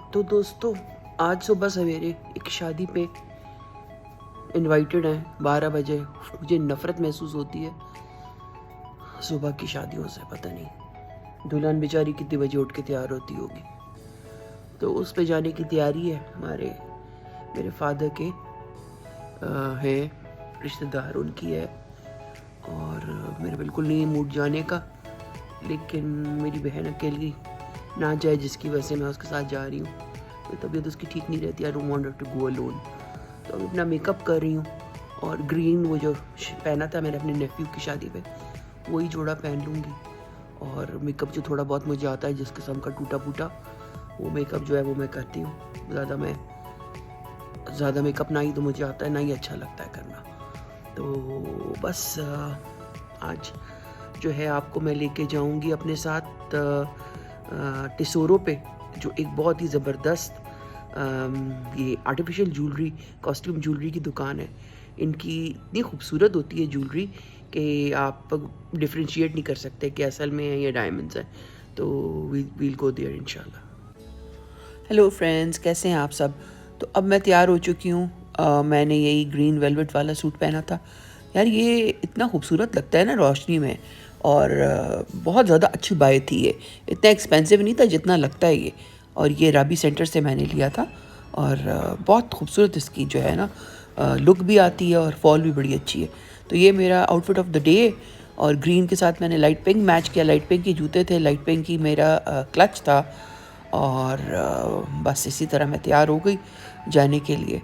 तो दोस्तों, आज सुबह सवेरे एक शादी पे इनवाइटेड हैं 12 बजे। मुझे नफ़रत महसूस होती है सुबह की शादियों से। पता नहीं दुल्हन बेचारी कितने बजे उठ के तैयार होती होगी। तो उस पे जाने की तैयारी है। मेरे फादर के हैं रिश्तेदार, उनकी है। और मेरा बिल्कुल नहीं मूड जाने का, लेकिन मेरी बहन अकेली ना जाए, जिसकी वजह से मैं उसके साथ जा रही हूँ। तो तबीयत उसकी ठीक नहीं रहती। I don't want to go alone. तो अभी अपना मेकअप कर रही हूँ, और ग्रीन वो जो पहना था मैंने अपने नेफ्यू की शादी पे, वही जोड़ा पहन लूँगी। और मेकअप जो थोड़ा बहुत मुझे आता है, जिस किस्म का टूटा फूटा, वो मेकअप जो है वो मैं करती हूँ। ज़्यादा मेकअप ना ही तो मुझे आता है, ना ही अच्छा लगता है करना। तो बस आज जो है आपको मैं लेके जाऊंगी अपने साथ टेसोरो पे, जो एक बहुत ही ज़बरदस्त ये आर्टिफिशियल ज्वेलरी, कॉस्ट्यूम ज्वेलरी की दुकान है। इनकी इतनी खूबसूरत होती है ज्वेलरी कि आप डिफ्रेंशिएट नहीं कर सकते कि असल में है या डायमंड्स है। तो वील गो देयर इंशाल्लाह। हेलो फ्रेंड्स, कैसे हैं आप सब? तो अब मैं तैयार हो चुकी हूँ। मैंने यही ग्रीन वेलवेट वाला सूट पहना था। यार ये इतना खूबसूरत लगता है ना रोशनी में, और बहुत ज़्यादा अच्छी बाय थी। ये इतना एक्सपेंसिव नहीं था जितना लगता है ये। और ये राबी सेंटर से मैंने लिया था, और बहुत खूबसूरत इसकी जो है ना लुक भी आती है, और फॉल भी बड़ी अच्छी है। तो ये मेरा आउटफिट ऑफ द डे। और ग्रीन के साथ मैंने लाइट पिंक मैच किया। लाइट पिंक के जूते थे, लाइट पिंक की मेरा क्लच था। और बस इसी तरह मैं तैयार हो गई जाने के लिए।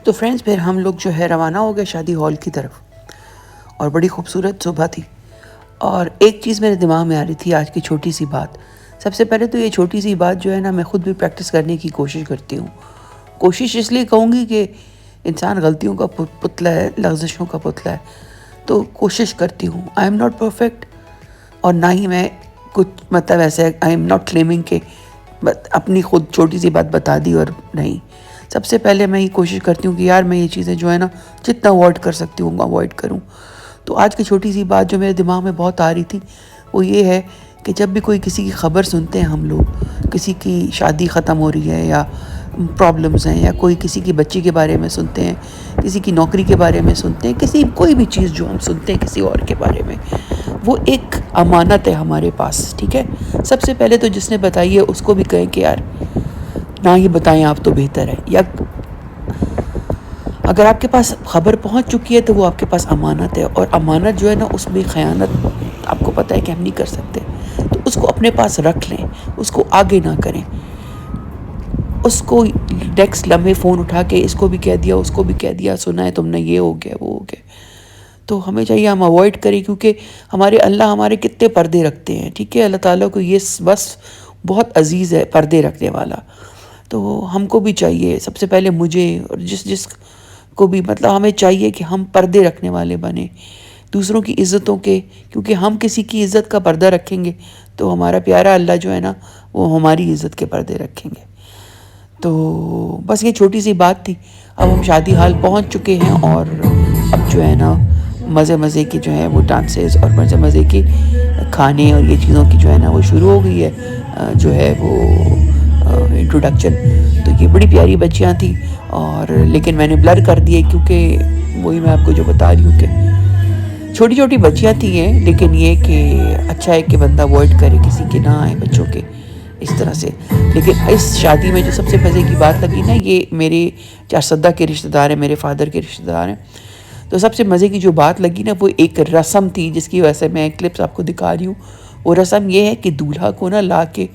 तो फ्रेंड्स, फिर हम लोग जो है रवाना हो गए शादी हॉल की तरफ। और बड़ी खूबसूरत सुबह थी। और एक चीज़ मेरे दिमाग में आ रही थी, आज की छोटी सी बात। सबसे पहले तो ये छोटी सी बात जो है ना, मैं ख़ुद भी प्रैक्टिस करने की कोशिश करती हूँ। कोशिश इसलिए कहूँगी कि इंसान गलतियों का पुतला है, लफ्ज़िशों का पुतला है। तो कोशिश करती हूँ। आई एम नॉट परफेक्ट, और ना ही मैं कुछ मतलब ऐसे आई एम नॉट क्लेमिंग के अपनी खुद छोटी सी बात बता दी और नहीं। सबसे पहले मैं ये कोशिश करती हूँ कि यार मैं ये चीज़ें जो है ना जितना अवॉइड कर सकती हूँ अवॉइड करूँ। तो आज की छोटी सी बात जो मेरे दिमाग में बहुत आ रही थी वो ये है कि जब भी कोई किसी की खबर सुनते हैं हम लोग, किसी की शादी ख़त्म हो रही है या प्रॉब्लम्स हैं, या कोई किसी की बच्ची के बारे में सुनते हैं, किसी की नौकरी के बारे में सुनते हैं, कोई भी चीज़ जो हम सुनते हैं किसी और के बारे में, वो एक अमानत है हमारे पास। ठीक है, सबसे पहले तो जिसने बताई है उसको भी कहें कि यार ना ही बताएं आप तो बेहतर है। या अगर आपके पास खबर पहुंच चुकी है तो वो आपके पास अमानत है, और अमानत जो है ना उसमें ख़यानत आपको पता है कि हम नहीं कर सकते। तो उसको अपने पास रख लें, उसको आगे ना करें। उसको नेक्स्ट लम्हे फ़ोन उठा के इसको भी कह दिया, उसको भी कह दिया, सुना है तुमने, ये हो गया वो हो गया। तो हमें चाहिए हम अवॉइड करें, क्योंकि हमारे अल्लाह हमारे कितने पर्दे रखते हैं। ठीक है, अल्लाह ताला को ये बस बहुत अजीज़ है पर्दे रखने वाला। तो हमको भी चाहिए, सबसे पहले मुझे और जिस को भी, मतलब हमें चाहिए कि हम पर्दे रखने वाले बने दूसरों की इज़्ज़तों के। क्योंकि हम किसी की इज़्ज़त का पर्दा रखेंगे तो हमारा प्यारा अल्लाह जो है ना वो हमारी इज़्ज़त के पर्दे रखेंगे। तो बस ये छोटी सी बात थी। अब हम शादी हाल पहुंच चुके हैं, और अब जो है ना मज़े की जो है वो डांसेस और मज़े की खाने और ये चीज़ों की जो है ना वो शुरू हो गई है, जो है वो इंट्रोडक्शन। तो ये बड़ी प्यारी बच्चियाँ थी, और लेकिन मैंने ब्लर कर दिए, क्योंकि वही मैं आपको जो बता रही हूँ कि छोटी छोटी बच्चियाँ थी हैं। लेकिन ये कि अच्छा है कि बंदा अवॉइड करे, किसी के ना आए बच्चों के इस तरह से। लेकिन इस शादी में जो सबसे मज़े की बात लगी ना, ये मेरे चारसद्दा के रिश्तेदार हैं, मेरे फादर के रिश्तेदार हैं। तो सबसे मज़े की जो बात लगी ना वो एक रस्म थी, जिसकी वजह से मैं क्लिप्स आपको दिखा रही हूँ। वो रस्म ये है कि दूल्हा को ना ला के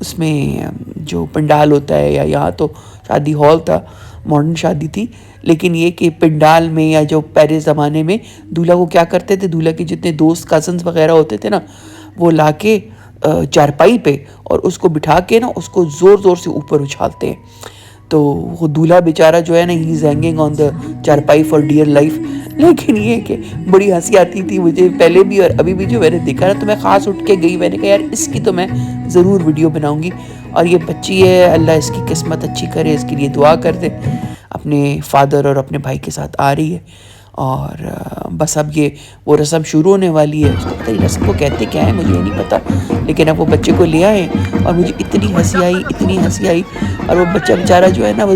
उसमें जो पंडाल होता है, या यहाँ तो शादी हॉल था, मॉडर्न शादी थी, लेकिन ये कि पंडाल में या जो पहले ज़माने में दूल्हा को क्या करते थे, दूल्हा के जितने दोस्त कज़न्स वगैरह होते थे ना, वो ला के चारपाई पे और उसको बिठा के ना उसको ज़ोर ज़ोर से ऊपर उछालते हैं। तो वो दूल्हा बेचारा जो है ना he is hanging on the चारपाई फॉर डियर लाइफ। लेकिन ये कि बड़ी हंसी आती थी मुझे पहले भी और अभी भी जो मैंने देखा ना, तो मैं ख़ास उठ के गई, मैंने कहा यार इसकी तो मैं ज़रूर वीडियो बनाऊंगी। और ये बच्ची है, अल्लाह इसकी किस्मत अच्छी करे, इसके लिए दुआ कर दे। अपने फादर और अपने भाई के साथ आ रही है, और बस अब ये वो रस्म शुरू होने वाली है। उसको पता नहीं रस्म को कहते क्या है, मुझे नहीं पता, लेकिन अब वो बच्चे को ले आए और मुझे इतनी हंसी आई, इतनी हंसी आई। और वो बच्चा बेचारा जो है ना वो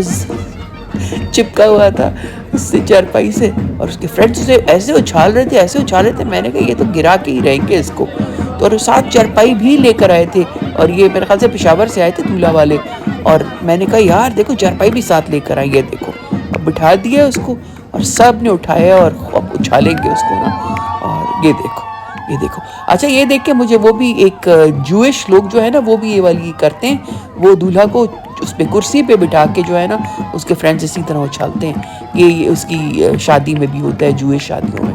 चिपका हुआ था उससे चारपाई से, और उसके फ्रेंड्स उसे ऐसे उछाल रहे थे, ऐसे उछाल रहे थे, मैंने कहा ये तो गिरा के ही रहेंगे इसको। तो और साथ चारपाई भी लेकर आए थे, और ये मेरे ख्याल से पेशावर से आए थे दूल्हा वाले। और मैंने कहा यार देखो चारपाई भी साथ लेकर आई है, देखो। अब बिठा दिया उसको और सब ने उठाया और अब उछालेंगे उसको ना। और ये देखो, ये देखो। अच्छा, ये देख के मुझे वो भी एक जूइश लोग जो है ना वो भी ये वाली करते हैं, वो दूल्हा को उस पे कुर्सी पे बिठा के जो है ना उसके फ्रेंड्स इसी तरह उछालते हैं। ये उसकी शादी में भी होता है, जूइश शादियों में।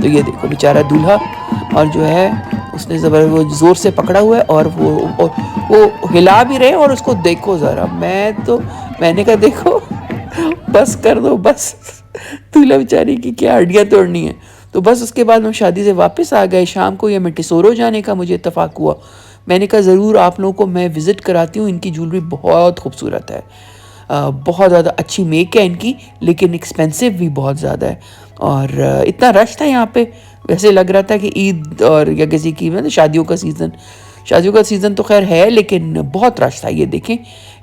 तो ये देखो बेचारा दूल्हा, और जो है उसने वो ज़ोर से पकड़ा हुआ है, और वो हिला भी रहे, और उसको देखो ज़रा। मैंने कहा देखो बस कर दो बस, दूल्हा बेचारी की क्या हड्डियाँ तोड़नी है। तो बस उसके बाद हम शादी से वापस आ गए। शाम को या मैं टिसोरो जाने का मुझे इत्तेफाक हुआ। मैंने कहा ज़रूर आप लोगों को मैं विज़िट कराती हूँ, इनकी ज्वेलरी बहुत खूबसूरत है। बहुत ज़्यादा अच्छी मेक है इनकी, लेकिन एक्सपेंसिव भी बहुत ज़्यादा है। और इतना रश था यहाँ पे, वैसे लग रहा था कि ईद और या किसी की मतलब शादियों का सीज़न तो खैर है, लेकिन बहुत रश था। ये देखें,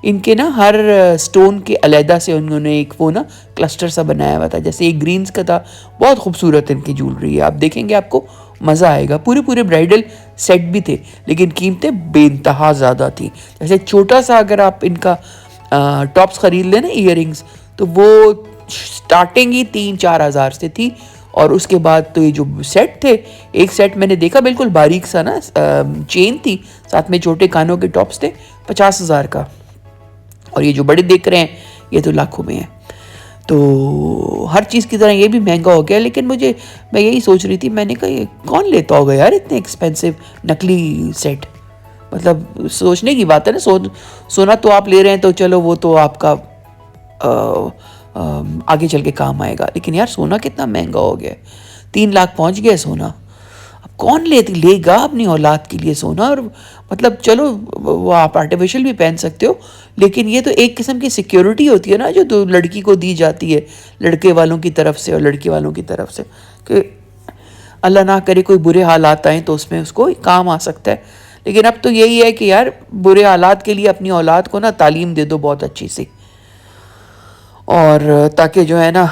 इनके ना हर स्टोन के अलहदा से उन्होंने एक वो ना क्लस्टर सा बनाया हुआ था, जैसे एक ग्रीन्स का था। बहुत खूबसूरत इनकी ज्वेलरी है, आप देखेंगे आपको मज़ा आएगा। पूरे ब्राइडल सेट भी थे, लेकिन कीमतें बेइंतहा ज़्यादा थी। जैसे छोटा सा अगर आप इनका टॉप्स ख़रीद लें ना, ईयरिंग्स, तो वो स्टार्टिंग ही 3-4 हज़ार से थी। और उसके बाद तो ये जो सेट थे, एक सेट मैंने देखा बिल्कुल बारीक सा ना चेन थी, साथ में छोटे कानों के टॉप्स थे, 50,000 का। और ये जो बड़े देख रहे हैं ये तो लाखों में है। तो हर चीज़ की तरह ये भी महंगा हो गया। लेकिन मैं यही सोच रही थी, मैंने कहा ये कौन लेता होगा यार इतने एक्सपेंसिव नकली सेट। मतलब सोचने की बात है ना। सोना तो आप ले रहे हैं तो चलो वो तो आपका आगे चल के काम आएगा, लेकिन यार सोना कितना महंगा हो गया है। 3 लाख पहुंच गया सोना। अब कौन लेगा अपनी औलाद के लिए सोना। और मतलब चलो वो आप आर्टिफिशियल भी पहन सकते हो, लेकिन ये तो एक किस्म की सिक्योरिटी होती है ना, जो तो लड़की को दी जाती है लड़के वालों की तरफ से और लड़की वालों की तरफ से, कि अल्लाह ना करे कोई बुरे हालात आए तो उसमें उसको काम आ सकता है। लेकिन अब तो यही है कि यार बुरे हालात के लिए अपनी औलाद को ना तालीम दे दो बहुत अच्छी सी, और ताकि जो है ना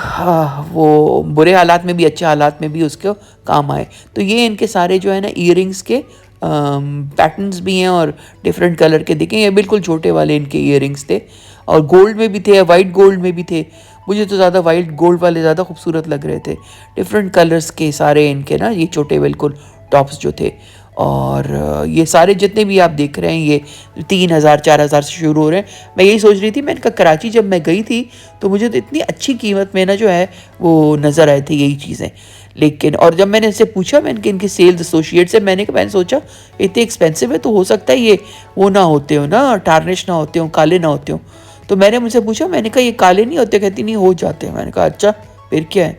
वो बुरे हालात में भी अच्छे हालात में भी उसको काम आए। तो ये इनके सारे जो है ना ईयरिंग्स के पैटर्न्स भी हैं, और डिफरेंट कलर के देखें, ये बिल्कुल छोटे वाले इनके ईयरिंग्स थे, और गोल्ड में भी थे, वाइट गोल्ड में भी थे। मुझे तो ज़्यादा वाइट गोल्ड वाले ज़्यादा खूबसूरत लग रहे थे। डिफरेंट कलर्स के सारे इनके ना ये छोटे बिल्कुल टॉप्स जो थे। और ये सारे जितने भी आप देख रहे हैं ये 3,000-4,000 से शुरू हो रहे हैं। मैं यही सोच रही थी, मैंने कहा कराची जब मैं गई थी तो मुझे तो इतनी अच्छी कीमत में ना जो है वो नज़र आए थे यही चीज़ें। लेकिन और जब मैंने इससे पूछा, मैंने इनके सेल्स एसोसिएट से, मैंने सोचा इतने एक्सपेंसिव है तो हो सकता है ये वो ना होते हो ना, टार्निश ना होते हो, काले ना होते हो। तो मैंने मुझसे पूछा, मैंने कहा ये काले नहीं होते? कहती नहीं, हो जाते हैं। मैंने कहा अच्छा फिर क्या है,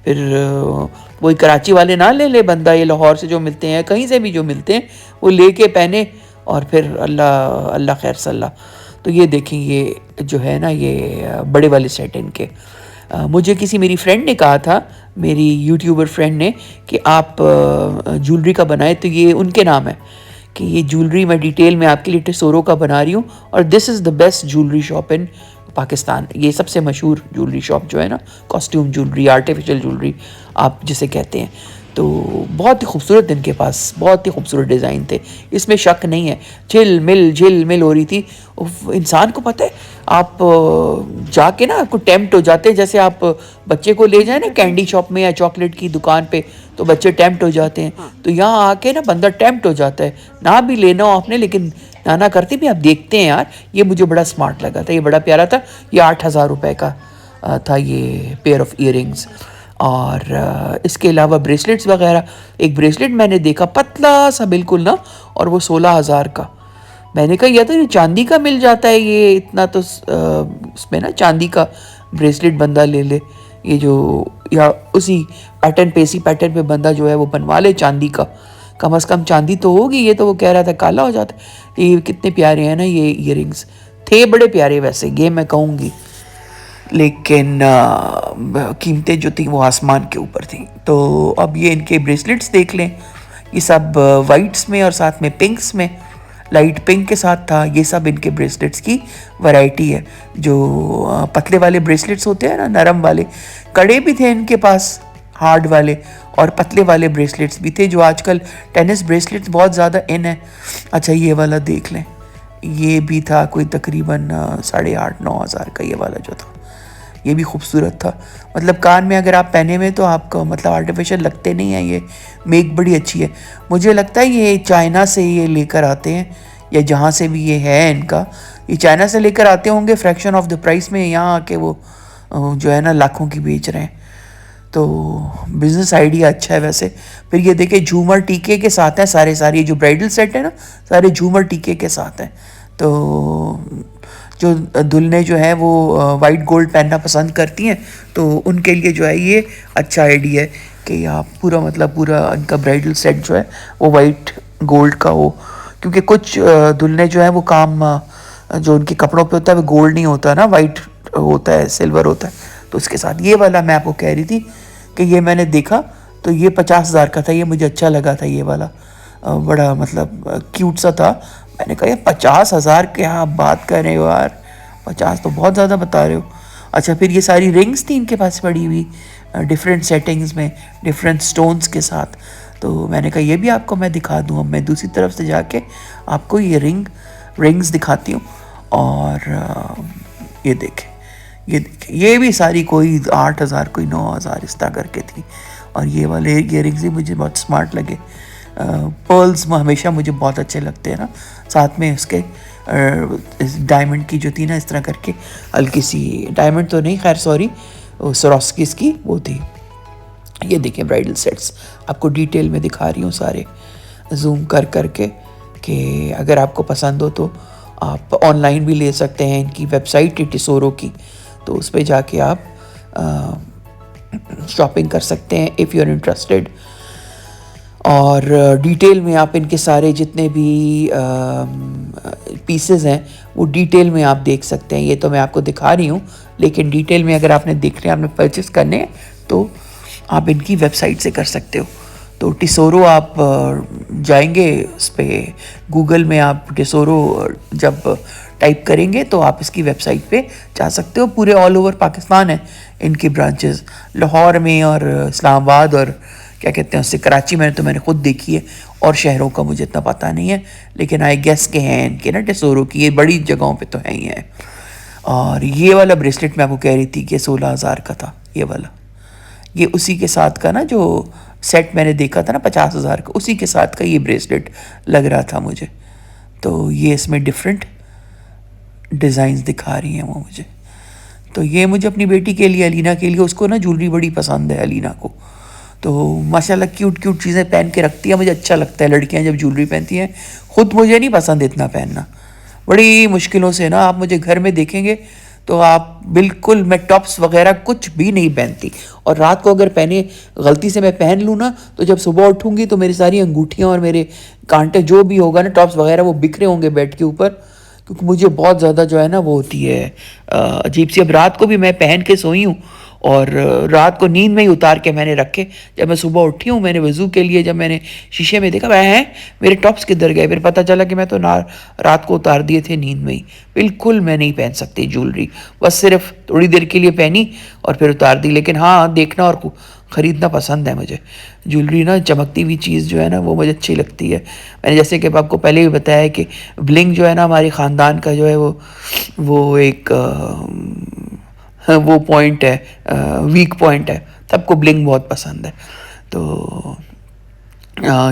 फिर वही कराची वाले ना ले बंदा, ये लाहौर से जो मिलते हैं कहीं से भी जो मिलते हैं वो ले के पहने, और फिर अल्लाह खैर सल्ला। तो ये देखें, ये जो है ना ये बड़े वाले सेट इनके। मुझे किसी मेरी फ्रेंड ने कहा था, मेरी यूट्यूबर फ्रेंड ने, कि आप ज्वेलरी का बनाए तो ये उनके नाम है कि ये ज्वेलरी मैं डिटेल में आपके लिए टिसोरो का बना रही हूँ, और this is the best jewellery shop in Pakistan. ये सबसे मशहूर ज्वेलरी शॉप जो है ना, कॉस्ट्यूम ज्वेलरी, आर्टिफिशियल ज्वेलरी आप जिसे कहते हैं। तो बहुत ही खूबसूरत इनके पास बहुत ही खूबसूरत डिज़ाइन थे, इसमें शक नहीं है। झिल मिल हो रही थी। इंसान को पता है, आप जाके ना आपको टेम्प्ट हो जाते हैं, जैसे आप बच्चे को ले जाए ना कैंडी शॉप में या चॉकलेट की दुकान पे, तो बच्चे टेम्प्ट हो जाते हैं। तो यहाँ आके ना बंदा टेम्प्ट हो जाता है, ना भी लेना हो आपने, लेकिन नाना करती भी आप देखते हैं यार। ये मुझे बड़ा स्मार्ट लगा था, ये बड़ा प्यारा था। ये 8,000 रुपये का था ये पेयर ऑफ ईयरिंग्स। और इसके अलावा ब्रेसलेट्स वगैरह, एक ब्रेसलेट मैंने देखा पतला सा बिल्कुल ना, और वो 16,000 का। मैंने कहा यह तो ये चांदी का मिल जाता है, ये इतना तो उसमें ना चांदी का ब्रेसलेट बंदा ले ले, ये जो या उसी पैटर्न पे, इसी पैटर्न पे बंदा जो है वो बनवा ले चांदी का, कम से कम चांदी तो होगी। ये तो वो कह रहा था काला हो जाता है। ये कितने प्यारे हैं ना ये ईयरिंग्स, थे बड़े प्यारे वैसे, ये मैं कहूँगी। लेकिन कीमतें जो थी वो आसमान के ऊपर थी। तो अब ये इनके ब्रेसलेट्स देख लें, ये सब वाइट्स में और साथ में पिंक्स में, लाइट पिंक के साथ था। ये सब इनके ब्रेसलेट्स की वैरायटी है। जो पतले वाले ब्रेसलेट्स होते हैं ना, नरम वाले, कड़े भी थे इनके पास हार्ड वाले, और पतले वाले ब्रेसलेट्स भी थे, जो आजकल टेनिस ब्रेसलेट्स बहुत ज़्यादा इन है। अच्छा ये वाला देख लें, ये भी था कोई तकरीबन 8,500-9,000 का ये वाला जो था, ये भी खूबसूरत था। मतलब कान में अगर आप पहने हुए तो आपको मतलब आर्टिफिशियल लगते नहीं हैं, ये मेक बड़ी अच्छी है। मुझे लगता है ये चाइना से ये लेकर आते हैं, या जहाँ से भी ये है इनका, ये चाइना से लेकर आते होंगे फ्रैक्शन ऑफ द प्राइस में, यहाँ आके वो जो है ना लाखों की बेच रहे हैं। तो बिज़नेस आइडिया अच्छा है वैसे। फिर ये देखिए झूमर टीके के साथ हैं सारे ये जो ब्राइडल सेट है ना, सारे झूमर टीके के साथ हैं। तो जो दुल्हनें जो हैं वो वाइट गोल्ड पहनना पसंद करती हैं, तो उनके लिए जो है ये अच्छा आइडिया है कि आप पूरा मतलब पूरा इनका ब्राइडल सेट जो है वो वाइट गोल्ड का हो। क्योंकि कुछ दुल्हनें जो है वो काम जो उनके कपड़ों पे होता है वो गोल्ड नहीं होता ना, वाइट होता है, सिल्वर होता है। तो उसके साथ ये वाला मैं आपको कह रही थी कि ये मैंने देखा तो ये 50,000 का था, ये मुझे अच्छा लगा था। ये वाला बड़ा मतलब क्यूट सा था। मैंने कहा ये 50,000 क्या आप बात कर रहे हो यार, 50 तो बहुत ज़्यादा बता रहे हो। अच्छा फिर ये सारी रिंग्स थी इनके पास पड़ी हुई डिफरेंट सेटिंग्स में, डिफरेंट स्टोन्स के साथ। तो मैंने कहा ये भी आपको मैं दिखा दूँ। अब मैं दूसरी तरफ से जाके आपको ये रिंग्स दिखाती हूँ। और ये देखें, ये भी सारी कोई 8,000 कोई 9,000 इस तरह करके थी। और ये वाले इयररिंग्स भी मुझे बहुत स्मार्ट लगे। पर्ल्स हमेशा मुझे बहुत अच्छे लगते हैं ना, साथ में उसके डायमंड की जो थी ना इस तरह करके हल्की सी, डायमंड तो नहीं खैर सॉरी, सरोस्किस की वो थी। ये देखें ब्राइडल सेट्स, आपको डिटेल में दिखा रही हूँ सारे जूम कर करके, कि अगर आपको पसंद हो तो आप ऑनलाइन भी ले सकते हैं। इनकी वेबसाइट है टिसोरो की, तो उस पर जाके आप शॉपिंग कर सकते हैं इफ़ यू आर इंटरेस्टेड। और डिटेल में आप इनके सारे जितने भी पीसेस हैं वो डिटेल में आप देख सकते हैं। ये तो मैं आपको दिखा रही हूँ, लेकिन डिटेल में अगर आपने देखने, आपने परचेस करने हैं तो आप इनकी वेबसाइट से कर सकते हो। तो टिसोरो आप जाएंगे उस पर, गूगल में आप टिसोरो जब टाइप करेंगे तो आप इसकी वेबसाइट पे जा सकते हो। पूरे ऑल ओवर पाकिस्तान है इनकी ब्रांचेस, लाहौर में और इस्लामाबाद और क्या कहते हैं उससे कराची में, तो मैंने खुद देखी है। और शहरों का मुझे इतना पता नहीं है, लेकिन आई गेस के हैं इनके ना टिसोरो की, ये बड़ी जगहों पे तो है ही है। और ये वाला ब्रेसलेट मैं आपको कह रही थी कि 16,000 का था ये वाला। ये उसी के साथ का ना, जो सेट मैंने देखा था ना 50,000 का, उसी के साथ का ये ब्रेसलेट लग रहा था मुझे। तो ये इसमें डिफरेंट डिज़ाइंस दिखा रही हैं वो मुझे। तो ये मुझे अपनी बेटी के लिए, अलीना के लिए, उसको ना ज्वेलरी बड़ी पसंद है अलीना को। तो माशाल्लाह क्यूट चीज़ें पहन के रखती है, मुझे अच्छा लगता है लड़कियां जब ज्वेलरी पहनती हैं। ख़ुद मुझे नहीं पसंद इतना पहनना, बड़ी मुश्किलों से ना आप मुझे घर में देखेंगे तो आप बिल्कुल, मैं टॉप्स वगैरह कुछ भी नहीं पहनती। और रात को अगर गलती से मैं पहन लूँ ना, तो जब सुबह उठूँगी तो मेरी सारी अंगूठियाँ और मेरे कांटे जो भी होगा ना, टॉप्स वगैरह, वो बिखरे होंगे बेड के ऊपर, क्योंकि मुझे बहुत ज़्यादा जो है ना वो होती है अजीब सी। अब रात को भी मैं पहन के सोई हूँ और रात को नींद में ही उतार के मैंने रखे। जब मैं सुबह उठी हूँ, मैंने वज़ू के लिए जब मैंने शीशे में देखा, वह है मेरे टॉप्स किधर गए, फिर पता चला कि मैं तो रात को उतार दिए थे नींद में ही। बिल्कुल मैं नहीं पहन सकती ज्वेलरी, बस सिर्फ थोड़ी देर के लिए पहनी और फिर उतार दी। लेकिन हाँ, देखना और ख़रीदना पसंद है मुझे ज्वेलरी ना, चमकती हुई चीज़ जो है ना वो मुझे अच्छी लगती है। मैंने जैसे कि आपको पहले भी बताया कि ब्लिंग जो है ना हमारे ख़ानदान का जो है वो एक वो पॉइंट है, वीक पॉइंट है, सबको ब्लिंग बहुत पसंद है। तो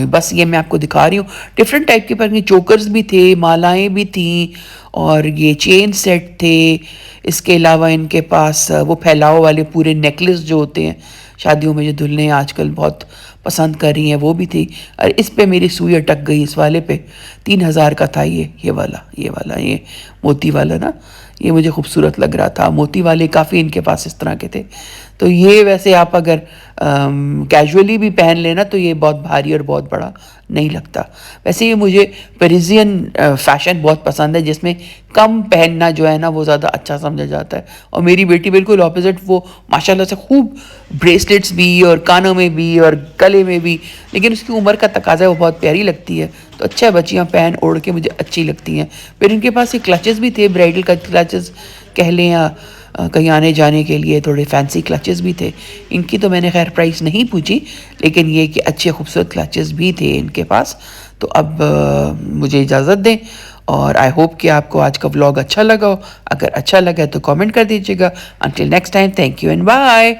बस ये मैं आपको दिखा रही हूँ डिफरेंट टाइप के, पर चोकर्स भी थे, मालाएं भी थी, और ये चेन सेट थे। इसके अलावा इनके पास वो फैलाव वाले पूरे नेकलेस जो होते हैं शादियों में, जो दुल्हनें आजकल बहुत पसंद कर रही हैं वो भी थी। और इस पे मेरी सुई अटक गई, इस वाले पे 3000 का था ये मोती वाला ना, ये मुझे खूबसूरत लग रहा था। मोती वाले काफ़ी इनके पास इस तरह के थे। तो ये वैसे आप अगर कैजुअली भी पहन लेना तो ये बहुत भारी और बहुत बड़ा नहीं लगता। वैसे ये मुझे पेरिजियन फ़ैशन बहुत पसंद है, जिसमें कम पहनना जो है ना वो ज़्यादा अच्छा समझा जाता है। और मेरी बेटी बिल्कुल ऑपोजिट, वो माशाल्लाह से खूब ब्रेसलेट्स भी और कानों में भी और गले में भी, लेकिन उसकी उम्र का तकाजा है, वो बहुत प्यारी लगती है। तो अच्छा है, बच्चियाँ पहन ओढ़ के मुझे अच्छी लगती हैं। फिर इनके पास ये क्लचेस भी थे, ब्राइडल का क्लचेस कह लें या कहीं आने जाने के लिए थोड़े फैंसी क्लचेस भी थे। इनकी तो मैंने खैर प्राइस नहीं पूछी, लेकिन ये कि अच्छे खूबसूरत क्लचेस भी थे इनके पास। तो अब मुझे इजाज़त दें, और आई होप कि आपको आज का व्लॉग अच्छा लगा हो। अगर अच्छा लगा तो कमेंट कर दीजिएगा। Until next time, thank you and bye.